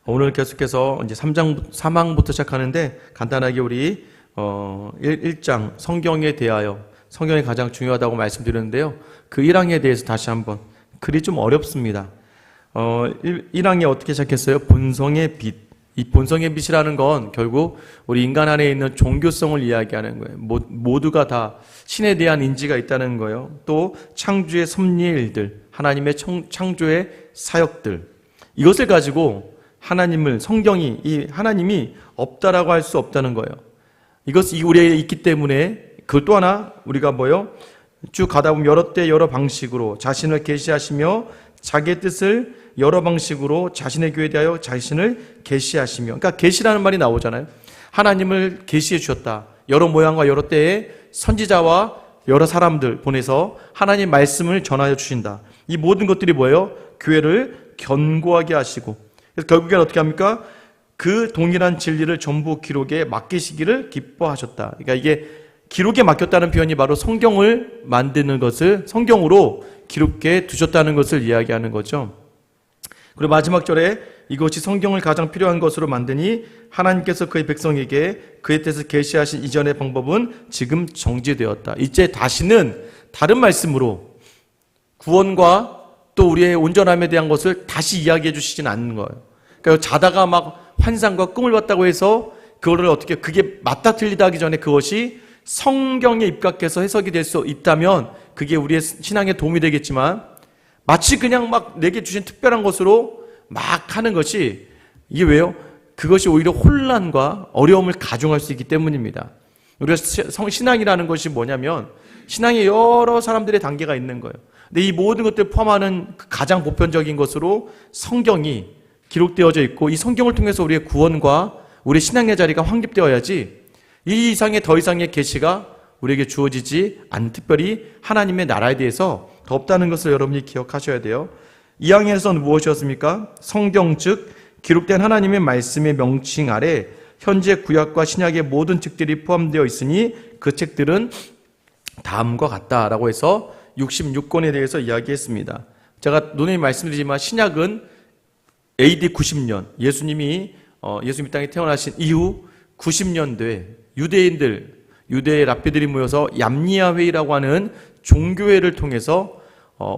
오늘 계속해서 이제 3망부터 시작하는데 간단하게 우리 1장 성경에 대하여 성경이 가장 중요하다고 말씀드렸는데요. 그 1항에 대해서 다시 한번 글이 좀 어렵습니다. 1항에 어떻게 시작했어요? 본성의 빛. 이 본성의 빛이라는 건 결국 우리 인간 안에 있는 종교성을 이야기하는 거예요. 모두가 다 신에 대한 인지가 있다는 거예요. 또 창조의 섭리의 일들, 하나님의 창조의 사역들, 이것을 가지고 성경이 하나님이 없다라고 할 수 없다는 거예요. 이것이 우리에게 있기 때문에 그 또 하나 우리가 쭉 가다 보면 여러 때 여러 방식으로 자신을 계시하시며 자기의 뜻을 여러 방식으로 자신의 교회에 대하여 자신을 계시하시며, 그러니까 계시라는 말이 나오잖아요. 하나님을 계시해 주셨다. 여러 모양과 여러 때에 선지자와 여러 사람들 보내서 하나님 말씀을 전하여 주신다. 이 모든 것들이 뭐예요? 교회를 견고하게 하시고, 그래서 결국엔 어떻게 합니까? 그 동일한 진리를 전부 기록에 맡기시기를 기뻐하셨다. 그러니까 이게 기록에 맡겼다는 표현이 바로 성경을 만드는 것을 성경으로 기록해 두셨다는 것을 이야기하는 거죠. 그리고 마지막 절에 이것이 성경을 가장 필요한 것으로 만드니 하나님께서 그의 백성에게 그의 뜻을 계시하신 이전의 방법은 지금 정지되었다. 이제 다시는 다른 말씀으로 구원과 또 우리의 온전함에 대한 것을 다시 이야기해 주시진 않는 거예요. 그러니까 자다가 막 환상과 꿈을 봤다고 해서 그게 맞다 틀리다 하기 전에 그것이 성경에 입각해서 해석이 될 수 있다면 그게 우리의 신앙에 도움이 되겠지만, 마치 그냥 막 내게 주신 특별한 것으로 막 하는 것이, 이게 왜요? 그것이 오히려 혼란과 어려움을 가중할 수 있기 때문입니다. 우리가 신앙이라는 것이 뭐냐면 신앙에 여러 사람들의 단계가 있는 거예요. 근데 이 모든 것들을 포함하는 가장 보편적인 것으로 성경이 기록되어져 있고, 이 성경을 통해서 우리의 구원과 우리 신앙의 자리가 확립되어야지 이 이상의 더 이상의 계시가 우리에게 주어지지 않는, 특별히 하나님의 나라에 대해서 더 없다는 것을 여러분이 기억하셔야 돼요. 이 항에서는 무엇이었습니까? 성경 즉 기록된 하나님의 말씀의 명칭 아래 현재 구약과 신약의 모든 책들이 포함되어 있으니 그 책들은 다음과 같다라고 해서 66권에 대해서 이야기했습니다. 제가 누누이 말씀드리지만 신약은 AD 90년 예수님이 땅에 태어나신 이후 90년도에 유대의 랍비들이 모여서 얌니아 회의라고 하는 종교회를 통해서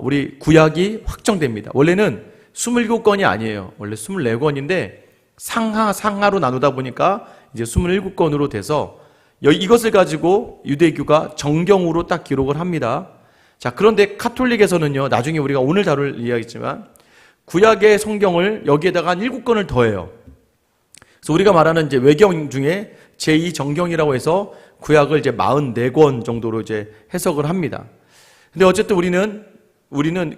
우리 구약이 확정됩니다. 원래는 27권이 아니에요. 원래 24권인데 상하로 나누다 보니까 이제 27권으로 돼서 이것을 가지고 유대교가 정경으로 딱 기록을 합니다. 자, 그런데 카톨릭에서는요, 나중에 우리가 오늘 다룰 이야기지만 구약의 성경을 여기에다가 한 7권을 더해요. 그래서 우리가 말하는 이제 외경 중에 제2정경이라고 해서 구약을 이제 44권 정도로 이제 해석을 합니다. 근데 어쨌든 우리는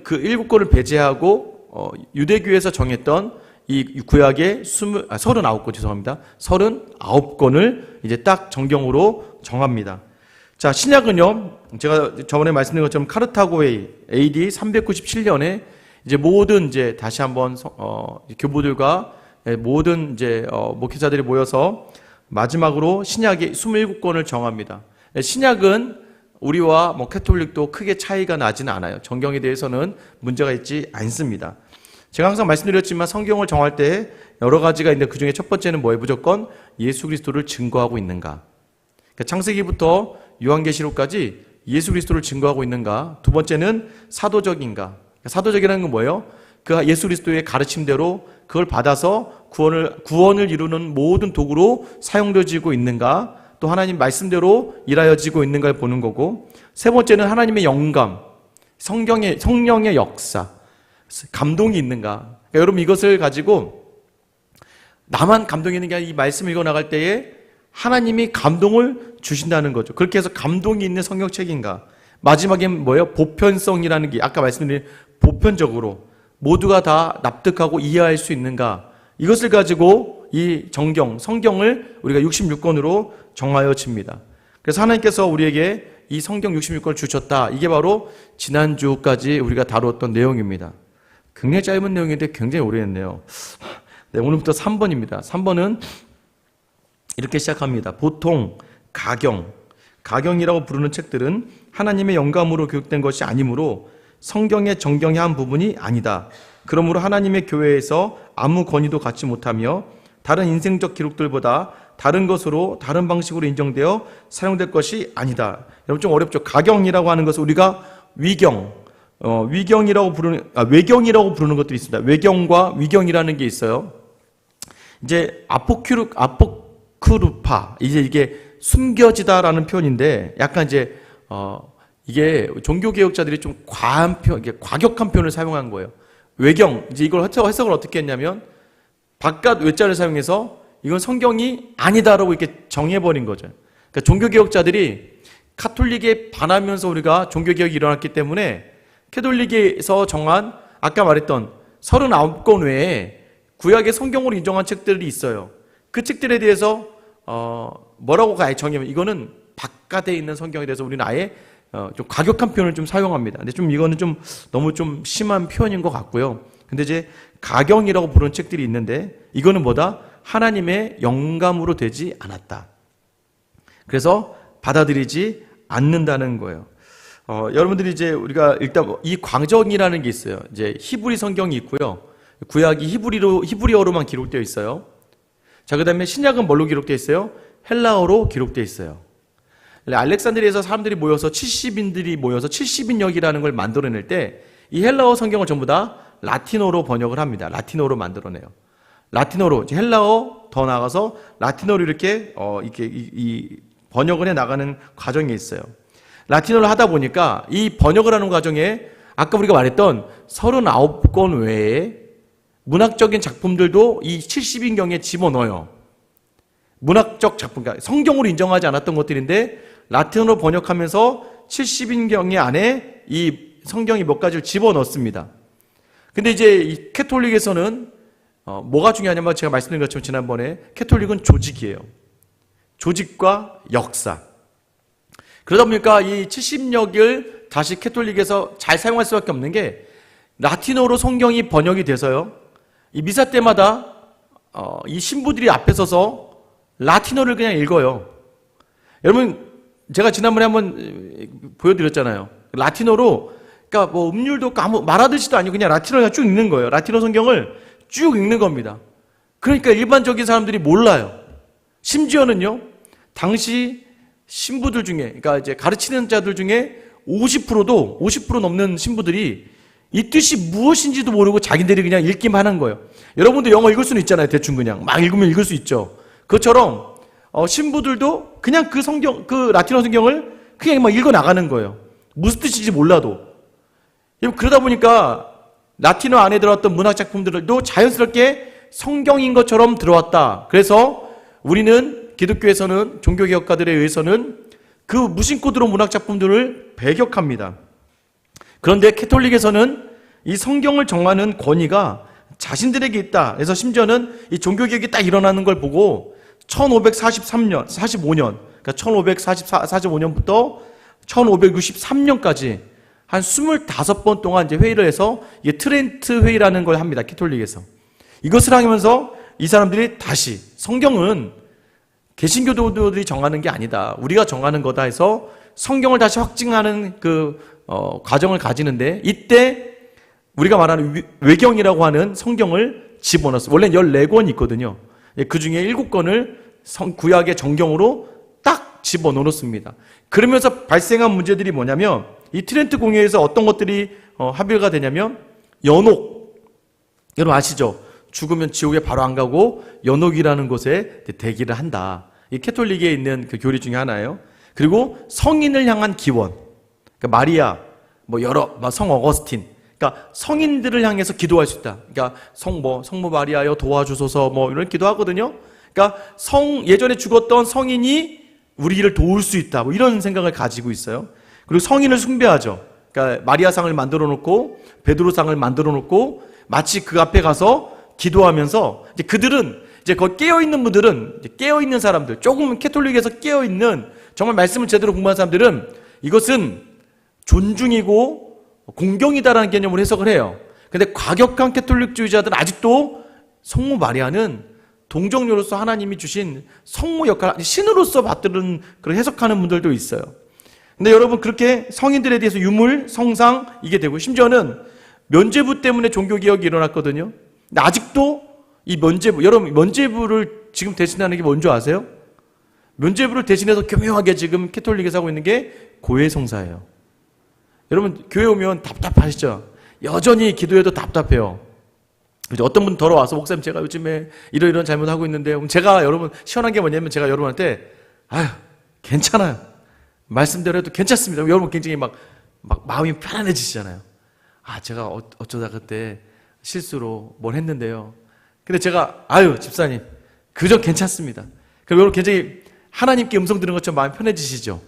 그 7권을 배제하고 유대교에서 정했던 이 구약의 39권 죄송합니다. 39권을 이제 딱 정경으로 정합니다. 자, 신약은요, 제가 저번에 말씀드린 것처럼 카르타고의 AD 397년에 이제 모든 이제 다시 한번 교부들과 모든 이제 목회자들이 모여서 마지막으로 신약의 27권을 정합니다. 신약은 우리와 카톨릭도 크게 차이가 나지는 않아요. 정경에 대해서는 문제가 있지 않습니다. 제가 항상 말씀드렸지만 성경을 정할 때 여러 가지가 있는데 그 중에 첫 번째는 뭐예요? 무조건 예수 그리스도를 증거하고 있는가. 그러니까 창세기부터 요한계시록까지 예수 그리스도를 증거하고 있는가. 두 번째는 사도적인가. 사도적이라는 건 뭐예요? 그 예수 그리스도의 가르침대로 그걸 받아서 구원을 이루는 모든 도구로 사용되어지고 있는가, 또 하나님 말씀대로 일하여지고 있는가를 보는 거고, 세 번째는 하나님의 영감, 성령의 역사, 감동이 있는가. 그러니까 여러분 이것을 가지고 나만 감동이 있는 게 아니라 이 말씀을 읽어나갈 때에 하나님이 감동을 주신다는 거죠. 그렇게 해서 감동이 있는 성경책인가. 마지막엔 뭐예요? 보편성이라는 게 아까 말씀드린 보편적으로 모두가 다 납득하고 이해할 수 있는가. 이것을 가지고 이 성경을 우리가 66권으로 정하여집니다. 그래서 하나님께서 우리에게 이 성경 66권을 주셨다. 이게 바로 지난주까지 우리가 다루었던 내용입니다. 굉장히 짧은 내용인데 굉장히 오래 했네요. 네, 오늘부터 3번입니다. 3번은 이렇게 시작합니다. 보통 가경이라고 부르는 책들은 하나님의 영감으로 교육된 것이 아니므로 성경의 정경의 한 부분이 아니다. 그러므로 하나님의 교회에서 아무 권위도 갖지 못하며 다른 인생적 기록들보다 다른 것으로 다른 방식으로 인정되어 사용될 것이 아니다. 여러분 좀 어렵죠. 가경이라고 하는 것을 우리가 외경이라고 부르는 것들이 있습니다. 외경과 위경이라는 게 있어요. 이제 아포크루파, 이제 이게 숨겨지다라는 표현인데 약간 이제 이게 종교개혁자들이 좀 과한 표현, 과격한 표현을 사용한 거예요. 외경, 이제 이걸 해석을 어떻게 했냐면 바깥 외자를 사용해서 이건 성경이 아니다라고 이렇게 정해버린 거죠. 그러니까 종교개혁자들이 카톨릭에 반하면서 우리가 종교개혁이 일어났기 때문에 캐톨릭에서 정한 아까 말했던 39권 외에 구약의 성경으로 인정한 책들이 있어요. 그 책들에 대해서 뭐라고 정하면 이거는 바깥에 있는 성경에 대해서 우리는 아예 좀 과격한 표현을 좀 사용합니다. 근데 좀 이거는 좀 너무 좀 심한 표현인 것 같고요. 근데 이제 가경이라고 부르는 책들이 있는데 이거는 뭐다? 하나님의 영감으로 되지 않았다. 그래서 받아들이지 않는다는 거예요. 여러분들이 이제 우리가 일단 이 광정이라는 게 있어요. 이제 히브리 성경이 있고요. 구약이 히브리어로만 기록되어 있어요. 자, 그다음에 신약은 뭘로 기록되어 있어요? 헬라어로 기록되어 있어요. 알렉산드리아에서 사람들이 모여서 70인들이 모여서 70인역이라는 걸 만들어낼 때 이 헬라어 성경을 전부 다 라틴어로 번역을 합니다. 라틴어로 만들어내요. 라틴어로 헬라어 더 나아가서 라틴어로 이렇게 이 번역을 해 나가는 과정이 있어요. 라틴어를 하다 보니까 이 번역을 하는 과정에 아까 우리가 말했던 39권 외에 문학적인 작품들도 이 70인경에 집어넣어요. 문학적 작품, 그러니까 성경으로 인정하지 않았던 것들인데 라틴어로 번역하면서 70인경 안에 이 성경이 몇 가지를 집어넣습니다. 근데 이제 이 캐톨릭에서는 뭐가 중요하냐면 제가 말씀드린 것처럼 지난번에 캐톨릭은 조직이에요. 조직과 역사. 그러다 보니까 이 70역을 다시 캐톨릭에서 잘 사용할 수밖에 없는 게 라틴어로 성경이 번역이 돼서요. 이 미사 때마다 이 신부들이 앞에 서서 라틴어를 그냥 읽어요. 여러분 제가 지난번에 한번 보여드렸잖아요. 라틴어로 그러니까 뭐 음률도 없고 말하듯이도 아니고 그냥 라틴어를 쭉 읽는 거예요. 라틴어 성경을 쭉 읽는 겁니다. 그러니까 일반적인 사람들이 몰라요. 심지어는요, 당시 신부들 중에, 그러니까 이제 가르치는 자들 중에 50% 넘는 신부들이 이 뜻이 무엇인지도 모르고 자기들이 그냥 읽기만 하는 거예요. 여러분도 영어 읽을 수는 있잖아요. 대충 그냥 막 읽으면 읽을 수 있죠. 그것처럼 신부들도 그냥 그 성경, 그 라틴어 성경을 그냥 막 읽어 나가는 거예요. 무슨 뜻인지 몰라도. 그러다 보니까 라틴어 안에 들어왔던 문학 작품들도 자연스럽게 성경인 것처럼 들어왔다. 그래서 우리는 기독교에서는 종교개혁가들에 의해서는 그 무심코 들어온 문학 작품들을 배격합니다. 그런데 캐톨릭에서는 이 성경을 정하는 권위가 자신들에게 있다. 그래서 심지어는 이 종교개혁이 딱 일어나는 걸 보고 1545년, 그러니까 1545년부터 1563년까지 한 25번 동안 이제 회의를 해서 이게 트렌트 회의라는 걸 합니다. 캐톨릭에서. 이것을 하면서 이 사람들이 다시 성경은 개신교도들이 정하는 게 아니다. 우리가 정하는 거다 해서 성경을 다시 확증하는 과정을 가지는데 이때 우리가 말하는 외경이라고 하는 성경을 집어넣었어요. 원래는 14권이 있거든요. 그 중에 7권을 구약의 정경으로 딱 집어넣었습니다. 그러면서 발생한 문제들이 뭐냐면 이 트렌트 공회에서 어떤 것들이 합의가 되냐면 연옥. 여러분 아시죠? 죽으면 지옥에 바로 안 가고 연옥이라는 곳에 대기를 한다. 이 캐톨릭에 있는 그 교리 중에 하나예요. 그리고 성인을 향한 기원. 그러니까 마리아, 성 어거스틴. 그러니까 성인들을 향해서 기도할 수 있다. 그러니까 성모 마리아여 도와주소서 이런 기도하거든요. 그러니까 예전에 죽었던 성인이 우리를 도울 수 있다. 이런 생각을 가지고 있어요. 그리고 성인을 숭배하죠. 그러니까 마리아상을 만들어 놓고 베드로상을 만들어 놓고 마치 그 앞에 가서 기도하면서 이제 그들은 이제 거기 깨어 있는 분들은 깨어 있는 사람들, 조금 캐톨릭에서 깨어 있는 정말 말씀을 제대로 공부한 사람들은 이것은 존중이고 공경이다라는 개념으로 해석을 해요. 근데 과격한 캐톨릭주의자들은 아직도 성모 마리아는 동정녀로서 하나님이 주신 성모 역할, 신으로서 받들은 그런 해석하는 분들도 있어요. 근데 여러분 그렇게 성인들에 대해서 유물, 성상 이게 되고 심지어는 면죄부 때문에 종교개혁이 일어났거든요. 근데 아직도 이 면죄부, 여러분 면죄부를 지금 대신하는 게 뭔지 아세요? 면죄부를 대신해서 교묘하게 지금 캐톨릭에서 하고 있는 게 고해성사예요. 여러분 교회 오면 답답하시죠? 여전히 기도해도 답답해요. 그죠? 어떤 분 돌아와서 목사님 제가 요즘에 이런 잘못하고 있는데요. 그럼 제가 여러분 시원한 게 뭐냐면 제가 여러분한테 아유 괜찮아요. 말씀대로 해도 괜찮습니다. 여러분 굉장히 막 마음이 편안해지시잖아요. 아 제가 어쩌다 그때 실수로 뭘 했는데요. 근데 제가 아유 집사님 그저 괜찮습니다. 그럼 여러분 굉장히 하나님께 음성 들은 것처럼 마음이 편해지시죠.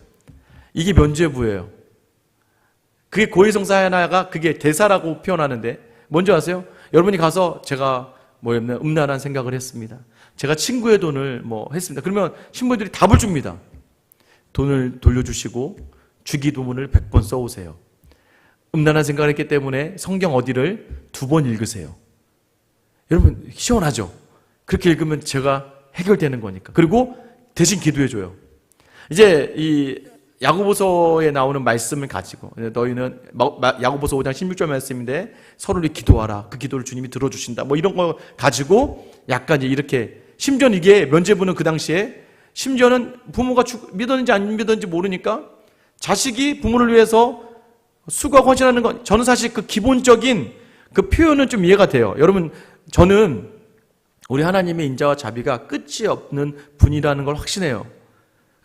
이게 면죄부예요. 그게 고해성사 하나가 그게 대사라고 표현하는데 뭔지 아세요? 여러분이 가서 제가 음란한 생각을 했습니다. 제가 친구의 돈을 했습니다. 그러면 신부들이 답을 줍니다. 돈을 돌려주시고 주기도문을 100번 써오세요. 음란한 생각을 했기 때문에 성경 어디를 2번 읽으세요. 여러분 시원하죠? 그렇게 읽으면 제가 해결되는 거니까. 그리고 대신 기도해줘요. 이제 이 야고보서에 나오는 말씀을 가지고 너희는 야고보서 5장 16절 말씀인데 서로를 기도하라. 그 기도를 주님이 들어주신다. 이런 거 가지고 약간 이렇게 심지어는 이게 면죄부는 그 당시에 심지어는 부모가 믿었는지 안 믿었는지 모르니까 자식이 부모를 위해서 수고하고 헌신하는 건 저는 사실 그 기본적인 그 표현은 좀 이해가 돼요. 여러분 저는 우리 하나님의 인자와 자비가 끝이 없는 분이라는 걸 확신해요.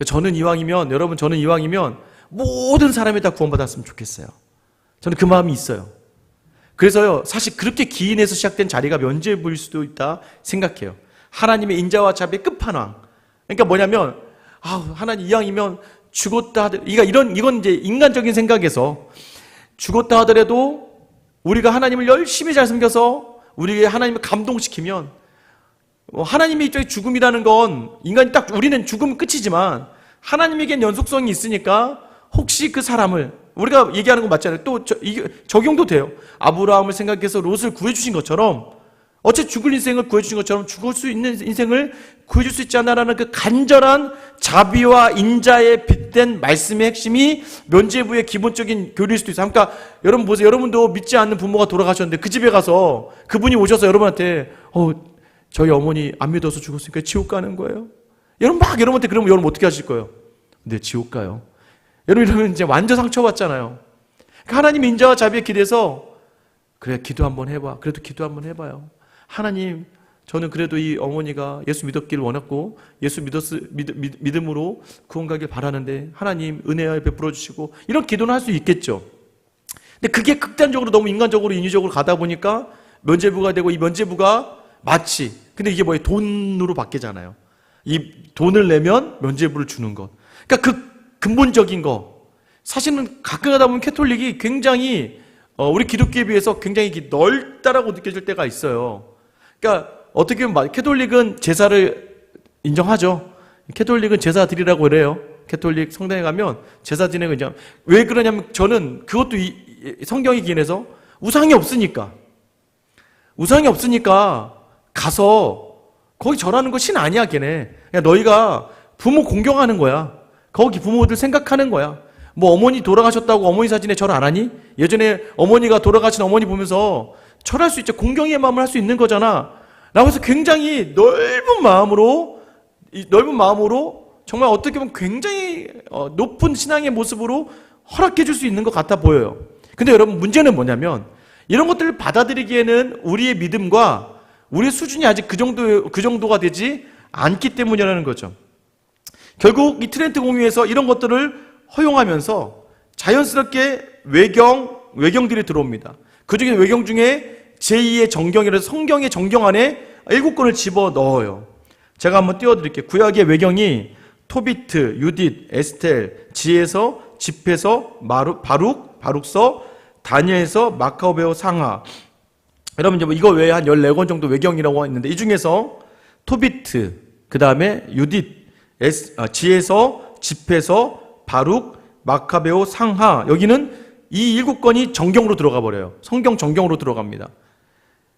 저는 이왕이면 모든 사람이 다 구원받았으면 좋겠어요. 저는 그 마음이 있어요. 그래서요 사실 그렇게 기인해서 시작된 자리가 면죄부일 수도 있다 생각해요. 하나님의 인자와 자비의 끝판왕. 그러니까 뭐냐면 하나님 이왕이면 죽었다 하더라도 이건 이제 인간적인 생각에서 죽었다 하더라도 우리가 하나님을 열심히 잘 섬겨서 우리의 하나님을 감동시키면 하나님의 입장에 죽음이라는 건 인간이 우리는 죽으면 끝이지만 하나님에겐 연속성이 있으니까 혹시 그 사람을 우리가 얘기하는 거 맞잖아요. 또 이게 적용도 돼요. 아브라함을 생각해서 롯을 구해주신 것처럼 어째 죽을 인생을 구해주신 것처럼 죽을 수 있는 인생을 구해줄 수 있지 않나라는 그 간절한 자비와 인자에 빗댄 말씀의 핵심이 면죄부의 기본적인 교리일 수도 있어요. 그러니까 여러분 보세요. 여러분도 믿지 않는 부모가 돌아가셨는데 그 집에 가서 그분이 오셔서 여러분한테 저희 어머니 안 믿어서 죽었으니까 지옥 가는 거예요. 여러분 여러분한테 그러면 여러분 어떻게 하실 거예요? 네, 지옥 가요. 여러분 이러면 이제 완전 상처받잖아요. 그러니까 하나님 인자와 자비에 기대서 그래 기도 한번 해봐. 그래도 기도 한번 해봐요. 하나님 저는 그래도 이 어머니가 예수 믿었기를 원했고 예수 믿음으로 구원 가길 바라는데 하나님 은혜를 베풀어 주시고 이런 기도는 할 수 있겠죠. 근데 그게 극단적으로 너무 인간적으로 인위적으로 가다 보니까 면죄부가 되고 이 면죄부가 마치 근데 이게 돈으로 바뀌잖아요. 이 돈을 내면 면죄부를 주는 것. 그러니까 그 근본적인 거 사실은 가끔 하다 보면 캐톨릭이 굉장히 우리 기독교에 비해서 굉장히 넓다라고 느껴질 때가 있어요. 그러니까 어떻게 보면 캐톨릭은 제사를 인정하죠. 캐톨릭은 제사 드리라고 그래요. 캐톨릭 성당에 가면 제사 드리는 거 왜 그러냐면 저는 그것도 성경에 기인해서 우상이 없으니까 가서 거기 절하는 거 신 아니야 걔네. 그냥 너희가 부모 공경하는 거야. 거기 부모들 생각하는 거야. 어머니 돌아가셨다고 어머니 사진에 절 안 하니? 예전에 어머니가 돌아가신 어머니 보면서 절할 수 있죠. 공경의 마음을 할 수 있는 거잖아. 라고 해서 굉장히 넓은 마음으로 정말 어떻게 보면 굉장히 높은 신앙의 모습으로 허락해 줄 수 있는 것 같아 보여요. 근데 여러분 문제는 뭐냐면 이런 것들을 받아들이기에는 우리의 믿음과 우리의 수준이 아직 그 정도가 되지 않기 때문이라는 거죠. 결국 이 트렌트 공유에서 이런 것들을 허용하면서 자연스럽게 외경들이 들어옵니다. 그 중에 외경 중에 제2의 정경이라서 성경의 정경 안에 7권을 집어넣어요. 제가 한번 띄워드릴게요. 구약의 외경이 토비트, 유딧, 에스텔, 지에서, 집에서, 바룩서, 다니엘서, 마카오베오 상하. 여러분 이거 외에 한 14권 정도 외경이라고 했는데 이 중에서 토비트, 그 다음에 유딧, 지에서, 집에서, 바룩, 마카베오 상하. 여기는 이 7권이 정경으로 들어가 버려요. 성경 정경으로 들어갑니다.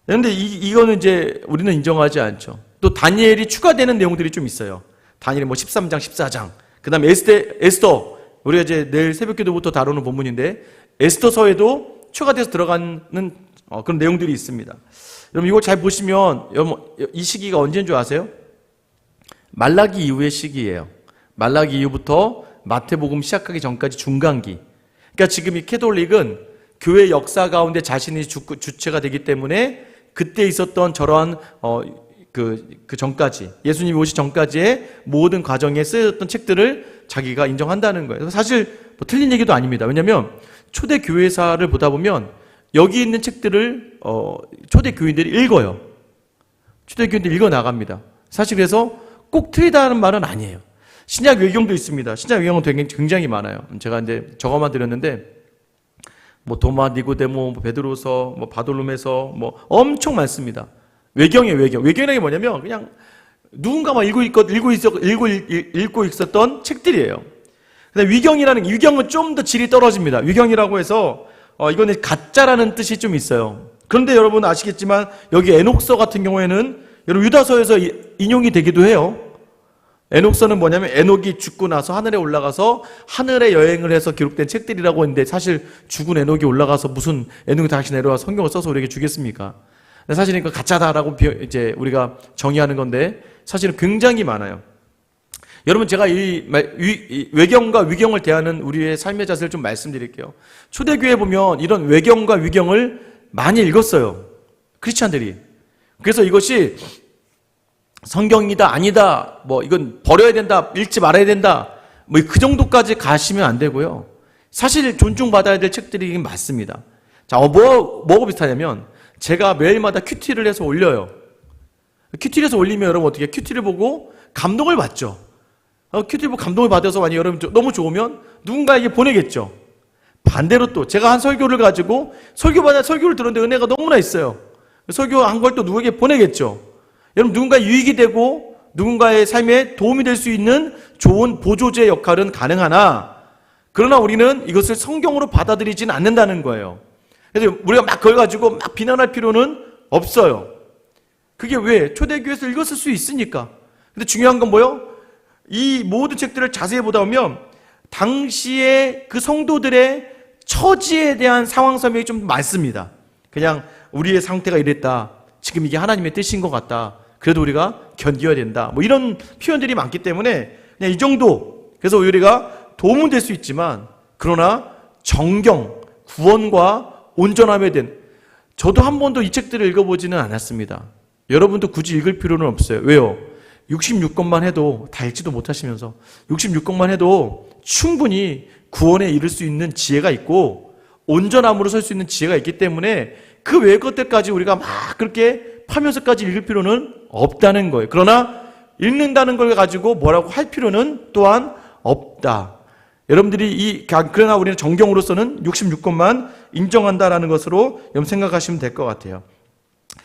그런데 이거는 이제 우리는 인정하지 않죠. 또 다니엘이 추가되는 내용들이 좀 있어요. 다니엘이 13장, 14장. 그 다음에 에스더. 우리가 이제 내일 새벽기도부터 다루는 본문인데 에스더서에도 추가돼서 들어가는 그런 내용들이 있습니다. 여러분 이거 잘 보시면 이 시기가 언제인 줄 아세요? 말라기 이후의 시기예요. 말라기 이후부터 마태복음 시작하기 전까지 중간기. 그러니까 지금 이 캐톨릭은 교회 역사 가운데 자신이 주체가 되기 때문에 그때 있었던 저러한 그 전까지, 예수님이 오시 전까지의 모든 과정에 쓰여졌던 책들을 자기가 인정한다는 거예요. 사실 뭐 틀린 얘기도 아닙니다. 왜냐하면 초대 교회사를 보다 보면 여기 있는 책들을 초대 교인들이 읽어요. 초대 교인들이 읽어 나갑니다. 사실 그래서 꼭 틀리다는 말은 아니에요. 신약 외경도 있습니다. 신약 외경은 굉장히 많아요. 제가 이제 저거만 드렸는데 뭐 도마, 니고데모, 베드로서, 뭐 바돌로메서 뭐 엄청 많습니다. 외경이에요, 외경. 외경이라는 게 뭐냐면 그냥 누군가만 읽고 있었던 책들이에요. 근데 위경은 좀 더 질이 떨어집니다. 위경이라고 해서 이거는 가짜라는 뜻이 좀 있어요. 그런데 여러분 아시겠지만 여기 에녹서 같은 경우에는 여러분 유다서에서 인용이 되기도 해요. 에녹서는 뭐냐면 에녹이 죽고 나서 하늘에 올라가서 하늘에 여행을 해서 기록된 책들이라고 했는데 사실 죽은 에녹이 올라가서 무슨 에녹이 다시 내려와 성경을 써서 우리에게 주겠습니까? 사실은 이거 가짜다라고 이제 우리가 정의하는 건데 사실은 굉장히 많아요. 여러분 제가 이 외경과 위경을 대하는 우리의 삶의 자세를 좀 말씀드릴게요. 초대교회에 보면 이런 외경과 위경을 많이 읽었어요. 크리스찬들이. 그래서 이것이 성경이다 아니다 뭐 이건 버려야 된다 읽지 말아야 된다 뭐 그 정도까지 가시면 안 되고요. 사실 존중받아야 될 책들이 맞습니다. 자, 뭐가 비슷하냐면 제가 매일마다 큐티를 해서 올려요. 큐티를 해서 올리면 여러분 어떻게 큐티를 보고 감동을 받죠. 큐티를 보고 감동을 받아서 만약 여러분 너무 좋으면 누군가에게 보내겠죠. 반대로 또 제가 한 설교를 가지고 설교를 들었는데 은혜가 너무나 있어요. 설교한 걸 또 누구에게 보내겠죠. 여러분 누군가의 유익이 되고 누군가의 삶에 도움이 될 수 있는 좋은 보조제 역할은 가능하나 그러나 우리는 이것을 성경으로 받아들이지는 않는다는 거예요. 그래서 우리가 막 그걸 가지고 막 비난할 필요는 없어요. 그게 왜? 초대교회에서 읽었을 수 있으니까. 근데 중요한 건 뭐예요? 이 모든 책들을 자세히 보다 보면 당시에 그 성도들의 처지에 대한 상황 설명이 좀 많습니다. 그냥 우리의 상태가 이랬다. 지금 이게 하나님의 뜻인 것 같다. 그래도 우리가 견뎌야 된다. 뭐 이런 표현들이 많기 때문에 그냥 이 정도. 그래서 우리가 도움은 될 수 있지만 그러나 정경, 구원과 온전함에 대한 저도 한 번도 이 책들을 읽어보지는 않았습니다. 여러분도 굳이 읽을 필요는 없어요. 왜요? 66권만 해도 다 읽지도 못하시면서 66권만 해도 충분히 구원에 이를 수 있는 지혜가 있고 온전함으로 설 수 있는 지혜가 있기 때문에 그 외의 것들까지 우리가 막 그렇게 파면서까지 읽을 필요는 없다는 거예요. 그러나 읽는다는 걸 가지고 뭐라고 할 필요는 또한 없다. 여러분들이 그러나 우리는 정경으로서는 66권만 인정한다라는 것으로 여러분 생각하시면 될 것 같아요.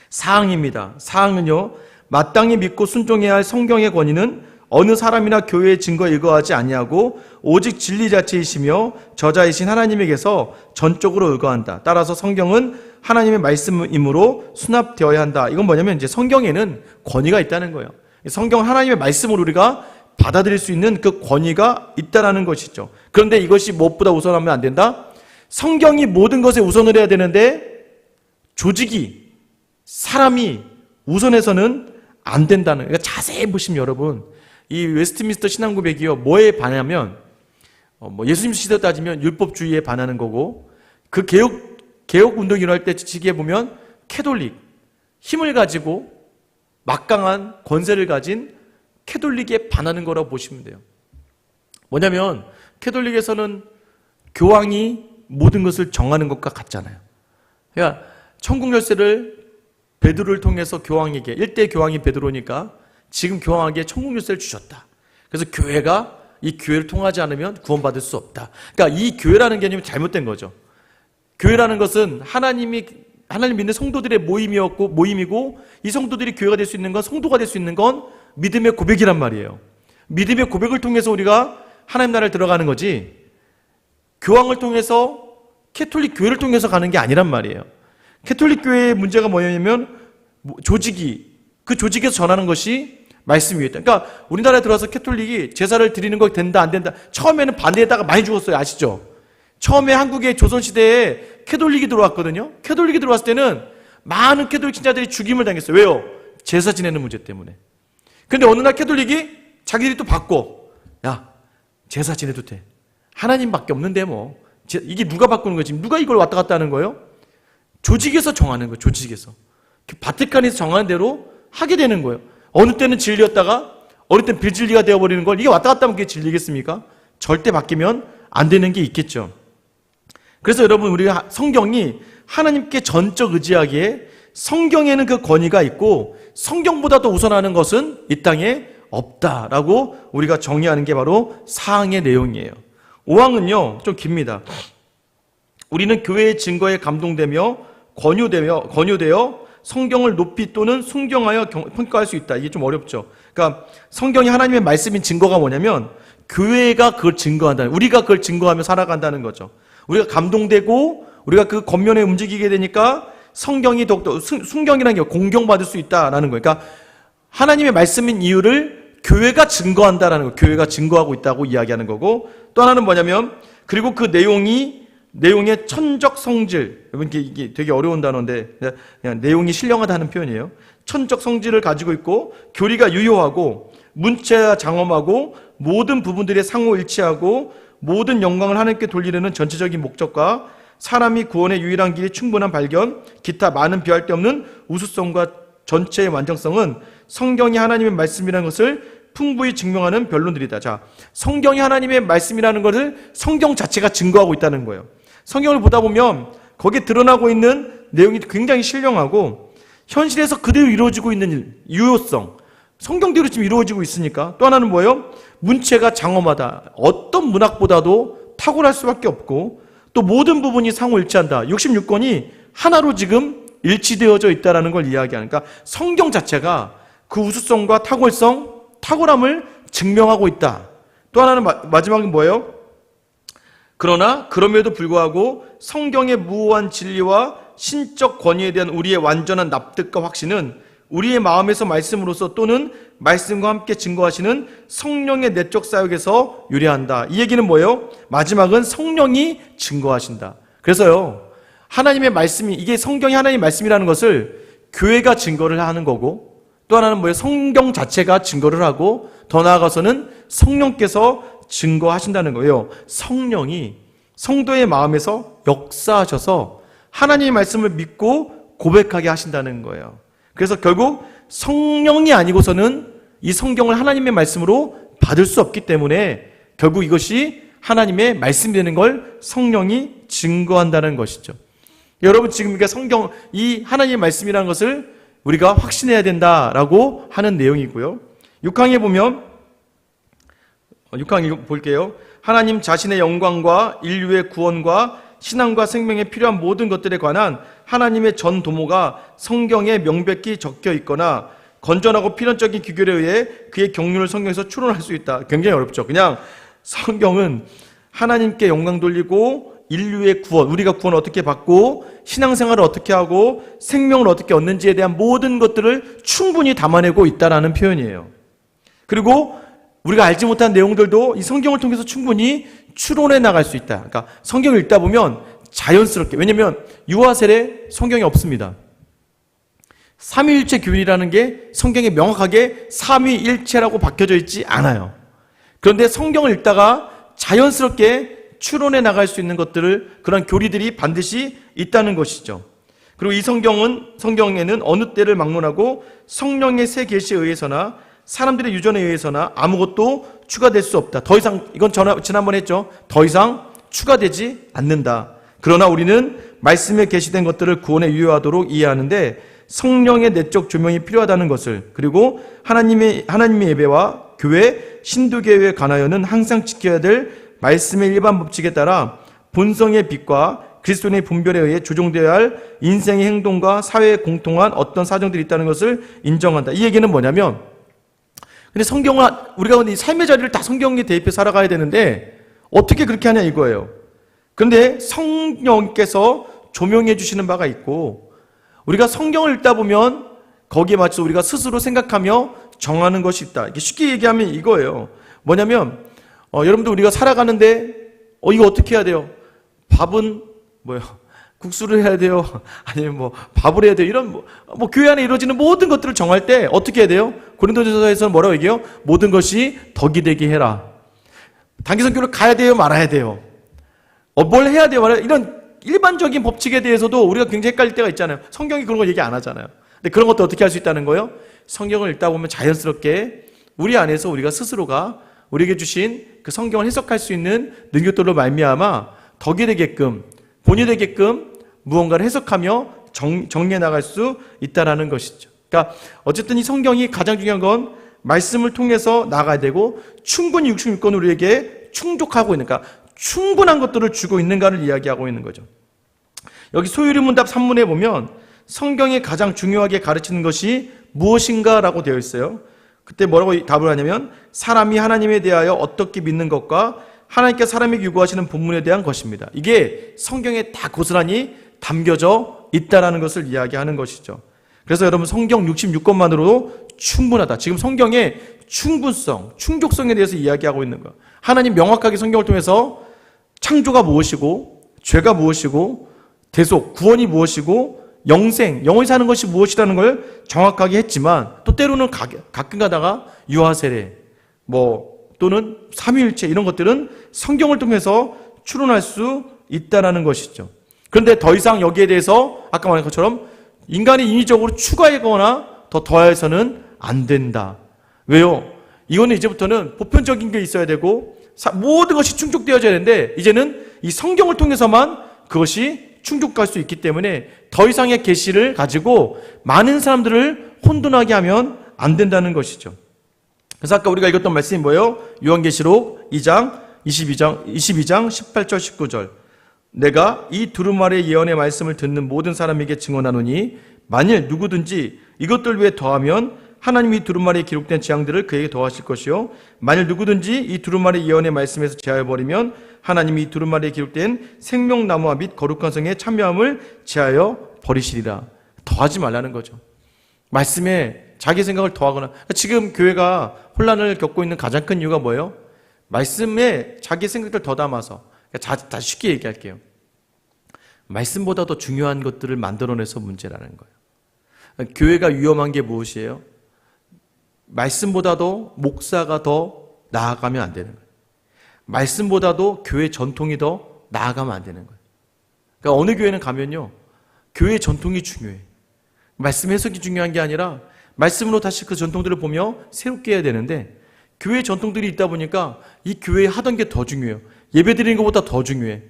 사항입니다. 사항은요, 마땅히 믿고 순종해야 할 성경의 권위는 어느 사람이나 교회의 증거에 의거하지 아니하고 오직 진리 자체이시며 저자이신 하나님에게서 전적으로 의거한다. 따라서 성경은 하나님의 말씀이므로 수납되어야 한다. 이건 뭐냐면 이제 성경에는 권위가 있다는 거예요. 성경은 하나님의 말씀으로 우리가 받아들일 수 있는 그 권위가 있다라는 것이죠. 그런데 이것이 무엇보다 우선하면 안 된다? 성경이 모든 것에 우선을 해야 되는데 조직이, 사람이 우선해서는 안 된다는, 그러니까 자세히 보시면 여러분, 이 웨스트민스터 신앙고백이요, 뭐에 반하면, 뭐 예수님 시대 따지면 율법주의에 반하는 거고, 그 개혁 운동이 일어날 때 시기에 보면 캐톨릭, 힘을 가지고 막강한 권세를 가진 캐톨릭에 반하는 거라고 보시면 돼요. 뭐냐면 캐톨릭에서는 교황이 모든 것을 정하는 것과 같잖아요. 그러니까 천국 열쇠를 베드로를 통해서 교황에게, 1대 교황이 베드로니까 지금 교황에게 천국 열쇠를 주셨다. 그래서 교회가 이 교회를 통하지 않으면 구원받을 수 없다. 그러니까 이 교회라는 개념이 잘못된 거죠. 교회라는 것은 하나님 믿는 성도들의 모임이고 이 성도들이 교회가 될 수 있는 건, 성도가 될 수 있는 건 믿음의 고백이란 말이에요. 믿음의 고백을 통해서 우리가 하나님 나라를 들어가는 거지, 교황을 통해서, 캐톨릭 교회를 통해서 가는 게 아니란 말이에요. 캐톨릭 교회의 문제가 뭐냐면 그 조직에서 전하는 것이 말씀 위에 있다. 그러니까 우리나라에 들어와서 캐톨릭이 제사를 드리는 거 된다 안 된다, 처음에는 반대했다가 많이 죽었어요. 아시죠? 처음에 한국의 조선시대에 캐톨릭이 들어왔거든요. 캐톨릭이 들어왔을 때는 많은 캐톨릭 신자들이 죽임을 당했어요. 왜요? 제사 지내는 문제 때문에. 그런데 어느 날 캐톨릭이 자기들이 또 바꿔. 야, 제사 지내도 돼. 하나님밖에 없는데 뭐. 이게 누가 바꾸는 거지? 누가 이걸 왔다 갔다 하는 거예요? 조직에서 정하는 거예요. 조직에서. 바티칸에서 정하는 대로 하게 되는 거예요. 어느 때는 진리였다가 어느 때는 비진리가 되어버리는 걸, 이게 왔다 갔다 하면 그게 진리겠습니까? 절대 바뀌면 안 되는 게 있겠죠. 그래서 여러분, 우리가 성경이 하나님께 전적 의지하기에 성경에는 그 권위가 있고 성경보다 더 우선하는 것은 이 땅에 없다라고 우리가 정의하는 게 바로 사항의 내용이에요. 5항은요 좀 깁니다. 우리는 교회의 증거에 감동되며 권유되어 성경을 높이 또는 순경하여 평가할 수 있다. 이게 좀 어렵죠. 그러니까 성경이 하나님의 말씀인 증거가 뭐냐면 교회가 그걸 증거한다. 우리가 그걸 증거하며 살아간다는 거죠. 우리가 감동되고 우리가 그 겉면에 움직이게 되니까 성경이 더욱더 순경이라는 게 공경받을 수 있다라는 거예요. 그러니까 하나님의 말씀인 이유를 교회가 증거한다라는 거예요. 교회가 증거하고 있다고 이야기하는 거고, 또 하나는 뭐냐면, 그리고 그 내용의 천적 성질, 이게 되게 어려운 단어인데 그냥 내용이 신령하다는 표현이에요. 천적 성질을 가지고 있고 교리가 유효하고 문체가 장엄하고 모든 부분들이 상호 일치하고 모든 영광을 하나님께 돌리려는 전체적인 목적과 사람이 구원의 유일한 길이 충분한 발견, 기타 많은 비할 데 없는 우수성과 전체의 완전성은 성경이 하나님의 말씀이라는 것을 풍부히 증명하는 변론들이다. 자, 성경이 하나님의 말씀이라는 것을 성경 자체가 증거하고 있다는 거예요. 성경을 보다 보면 거기에 드러나고 있는 내용이 굉장히 신령하고 현실에서 그대로 이루어지고 있는 유효성, 성경대로 지금 이루어지고 있으니까. 또 하나는 뭐예요? 문체가 장엄하다. 어떤 문학보다도 탁월할 수밖에 없고 또 모든 부분이 상호일치한다. 66권이 하나로 지금 일치되어져 있다는 걸 이야기하는, 그러니까 성경 자체가 그 우수성과 탁월함을 증명하고 있다. 또 하나는 마지막은 뭐예요? 그러나 그럼에도 불구하고 성경의 무오한 진리와 신적 권위에 대한 우리의 완전한 납득과 확신은 우리의 마음에서 말씀으로서 또는 말씀과 함께 증거하시는 성령의 내적 사역에서 유래한다. 이 얘기는 뭐예요? 마지막은 성령이 증거하신다. 그래서요, 하나님의 말씀이, 이게 성경이 하나님의 말씀이라는 것을 교회가 증거를 하는 거고, 또 하나는 뭐예요? 성경 자체가 증거를 하고, 더 나아가서는 성령께서 증거하신다는 거예요. 성령이 성도의 마음에서 역사하셔서 하나님의 말씀을 믿고 고백하게 하신다는 거예요. 그래서 결국 성령이 아니고서는 이 성경을 하나님의 말씀으로 받을 수 없기 때문에 결국 이것이 하나님의 말씀이 되는 걸 성령이 증거한다는 것이죠. 여러분, 지금 이게 성경, 이 하나님의 말씀이라는 것을 우리가 확신해야 된다라고 하는 내용이고요. 6항에 보면, 6항 볼게요. 하나님 자신의 영광과 인류의 구원과 신앙과 생명에 필요한 모든 것들에 관한 하나님의 전 도모가 성경에 명백히 적혀 있거나 건전하고 필연적인 기결에 의해 그의 경륜을 성경에서 추론할 수 있다. 굉장히 어렵죠. 그냥 성경은 하나님께 영광 돌리고 인류의 구원, 우리가 구원을 어떻게 받고 신앙생활을 어떻게 하고 생명을 어떻게 얻는지에 대한 모든 것들을 충분히 담아내고 있다라는 표현이에요. 그리고 우리가 알지 못한 내용들도 이 성경을 통해서 충분히 추론해 나갈 수 있다. 그러니까 성경을 읽다 보면 자연스럽게, 왜냐면 유아세례 성경에 없습니다. 삼위일체 교리라는 게 성경에 명확하게 삼위일체라고 박혀져 있지 않아요. 그런데 성경을 읽다가 자연스럽게 추론해 나갈 수 있는 것들을, 그런 교리들이 반드시 있다는 것이죠. 그리고 이 성경에는 어느 때를 막론하고 성령의 새 계시에 의해서나 사람들의 유전에 의해서나 아무것도 추가될 수 없다. 더 이상, 이건 지난번에 했죠. 더 이상 추가되지 않는다. 그러나 우리는 말씀에 계시된 것들을 구원에 유효하도록 이해하는데 성령의 내적 조명이 필요하다는 것을, 그리고 하나님의 예배와 교회, 신도교회에 관하여는 항상 지켜야 될 말씀의 일반 법칙에 따라 본성의 빛과 그리스도인의 분별에 의해 조종되어야 할 인생의 행동과 사회에 공통한 어떤 사정들이 있다는 것을 인정한다. 이 얘기는 뭐냐면, 근데 성경을, 우리가 근데 삶의 자리를 다 성경에 대입해 살아가야 되는데 어떻게 그렇게 하냐 이거예요. 그런데 성령께서 조명해 주시는 바가 있고, 우리가 성경을 읽다 보면 거기에 맞춰서 우리가 스스로 생각하며 정하는 것이 있다. 이게 쉽게 얘기하면 이거예요. 뭐냐면 여러분들, 우리가 살아가는데 이거 어떻게 해야 돼요? 밥은 뭐요? 국수를 해야 돼요? 아니면 뭐 밥을 해야 돼요? 이런 뭐 교회 안에 이루어지는 모든 것들을 정할 때 어떻게 해야 돼요? 고린도전서에서는 뭐라고 얘기해요? 모든 것이 덕이 되게 해라. 단기 선교를 가야 돼요? 말아야 돼요? 뭘 해야 돼요? 말아야 돼요? 이런 일반적인 법칙에 대해서도 우리가 굉장히 헷갈릴 때가 있잖아요. 성경이 그런 거 얘기 안 하잖아요. 근데 그런 것도 어떻게 할 수 있다는 거예요? 성경을 읽다 보면 자연스럽게 우리 안에서 우리가 스스로가 우리에게 주신 그 성경을 해석할 수 있는 능력들로 말미암아 덕이 되게끔, 본이 되게끔 무언가를 해석하며 정리해 나갈 수 있다라는 것이죠. 그러니까 어쨌든 이 성경이 가장 중요한 건 말씀을 통해서 나가야 되고 충분히 66권 우리에게 충족하고 있는, 그러니까 충분한 것들을 주고 있는가를 이야기하고 있는 거죠. 여기 소유리문답 3문에 보면 성경이 가장 중요하게 가르치는 것이 무엇인가라고 되어 있어요. 그때 뭐라고 답을 하냐면 사람이 하나님에 대하여 어떻게 믿는 것과 하나님께 사람에게 요구하시는 본문에 대한 것입니다. 이게 성경에 다 고스란히 담겨져 있다라는 것을 이야기하는 것이죠. 그래서 여러분 성경 66권만으로도 충분하다. 지금 성경의 충분성, 충족성에 대해서 이야기하고 있는 거예요. 하나님 명확하게 성경을 통해서 창조가 무엇이고 죄가 무엇이고 대속, 구원이 무엇이고 영생, 영원히 사는 것이 무엇이라는 걸 정확하게 했지만 또 때로는 가끔 가다가 유아세례 또는 삼위일체 이런 것들은 성경을 통해서 추론할 수 있다는 것이죠. 그런데 더 이상 여기에 대해서 아까 말한 것처럼 인간이 인위적으로 추가하거나 더 더해서는 안 된다. 왜요? 이거는 이제부터는 보편적인 게 있어야 되고 모든 것이 충족되어져야 되는데 이제는 이 성경을 통해서만 그것이 충족할 수 있기 때문에 더 이상의 계시를 가지고 많은 사람들을 혼돈하게 하면 안 된다는 것이죠. 그래서 아까 우리가 읽었던 말씀이 뭐예요? 요한계시록 2장 22장 18절 19절 내가 이 두루마리의 예언의 말씀을 듣는 모든 사람에게 증언하노니 만일 누구든지 이것들 위에 더하면 하나님이 두루마리에 기록된 재앙들을 그에게 더하실 것이요 만일 누구든지 이 두루마리 예언의 말씀에서 제하여버리면 하나님이 이 두루마리에 기록된 생명나무와 및 거룩한 성의 참여함을 제하여 버리시리라. 더하지 말라는 거죠. 말씀에 자기 생각을 더하거나 지금 교회가 혼란을 겪고 있는 가장 큰 이유가 뭐예요? 말씀에 자기 생각을 더 담아서 다시 쉽게 얘기할게요. 말씀보다 더 중요한 것들을 만들어내서 문제라는 거예요. 교회가 위험한 게 무엇이에요? 말씀보다도 목사가 더 나아가면 안 되는 거예요. 말씀보다도 교회 전통이 더 나아가면 안 되는 거예요. 그러니까 어느 교회는 가면요, 교회 전통이 중요해. 말씀 해석이 중요한 게 아니라 말씀으로 다시 그 전통들을 보며 새롭게 해야 되는데 교회 전통들이 있다 보니까 이 교회에 하던 게 더 중요해요. 예배 드리는 것보다 더 중요해.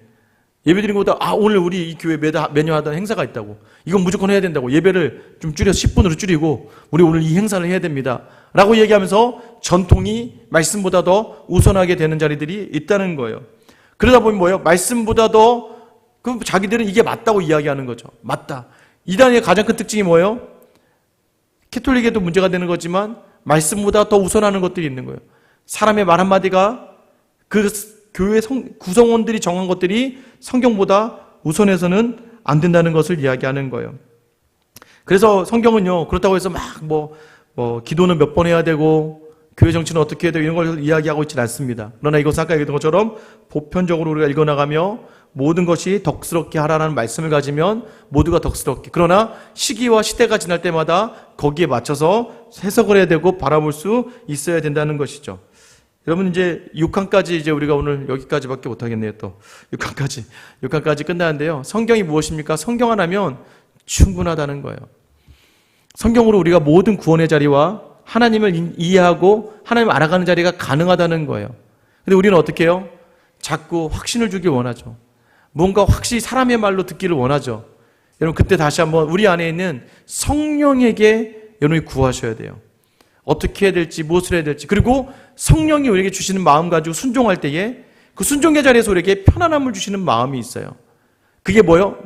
예배 드리는 것보다 오늘 우리 이 교회 매년 하던 행사가 있다고. 이건 무조건 해야 된다고. 예배를 좀 줄여서 10분으로 줄이고 우리 오늘 이 행사를 해야 됩니다. 라고 얘기하면서 전통이 말씀보다 더 우선하게 되는 자리들이 있다는 거예요. 그러다 보면 뭐예요? 말씀보다 더 그럼 자기들은 이게 맞다고 이야기하는 거죠. 맞다. 이단의 가장 큰 특징이 뭐예요? 캐톨릭에도 문제가 되는 거지만 말씀보다 더 우선하는 것들이 있는 거예요. 사람의 말 한마디가 그 교회 구성원들이 정한 것들이 성경보다 우선해서는 안 된다는 것을 이야기하는 거예요. 그래서 성경은요, 그렇다고 해서 기도는 몇 번 해야 되고 교회 정치는 어떻게 해야 되고 이런 걸 이야기하고 있지는 않습니다. 그러나 이것은 아까 얘기했던 것처럼 보편적으로 우리가 읽어나가며 모든 것이 덕스럽게 하라는 말씀을 가지면 모두가 덕스럽게, 그러나 시기와 시대가 지날 때마다 거기에 맞춰서 해석을 해야 되고 바라볼 수 있어야 된다는 것이죠. 여러분 이제 6강까지 이제 우리가 오늘 여기까지밖에 못하겠네요. 또 6강까지 끝나는데요. 성경이 무엇입니까? 성경 하나면 충분하다는 거예요. 성경으로 우리가 모든 구원의 자리와 하나님을 이해하고 하나님을 알아가는 자리가 가능하다는 거예요. 근데 우리는 어떻게 해요? 자꾸 확신을 주길 원하죠. 뭔가 확실히 사람의 말로 듣기를 원하죠. 여러분 그때 다시 한번 우리 안에 있는 성령에게 여러분이 구하셔야 돼요. 어떻게 해야 될지, 무엇을 해야 될지. 그리고 성령이 우리에게 주시는 마음 가지고 순종할 때에 그 순종의 자리에서 우리에게 편안함을 주시는 마음이 있어요. 그게 뭐예요?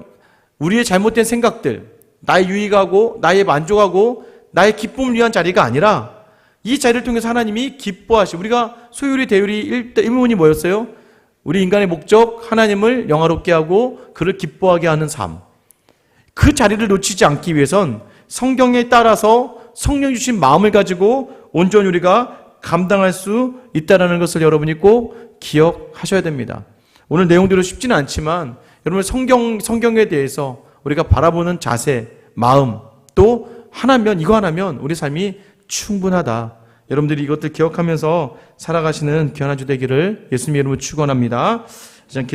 우리의 잘못된 생각들, 나의 유익하고 나의 만족하고 나의 기쁨을 위한 자리가 아니라 이 자리를 통해서 하나님이 기뻐하시고, 우리가 소유리 대유리 1문이 뭐였어요? 우리 인간의 목적, 하나님을 영화롭게 하고 그를 기뻐하게 하는 삶. 그 자리를 놓치지 않기 위해선 성경에 따라서 성령이 주신 마음을 가지고 온전히 우리가 감당할 수 있다는 것을 여러분이 꼭 기억하셔야 됩니다. 오늘 내용대로 쉽지는 않지만 여러분 성경에 대해서 우리가 바라보는 자세, 마음 또 하나면 이거 하나면 우리 삶이 충분하다. 여러분들이 이것들 기억하면서 살아가시는 귀한 한 주 되기를 예수님의 이름으로 축원합니다. 기도하시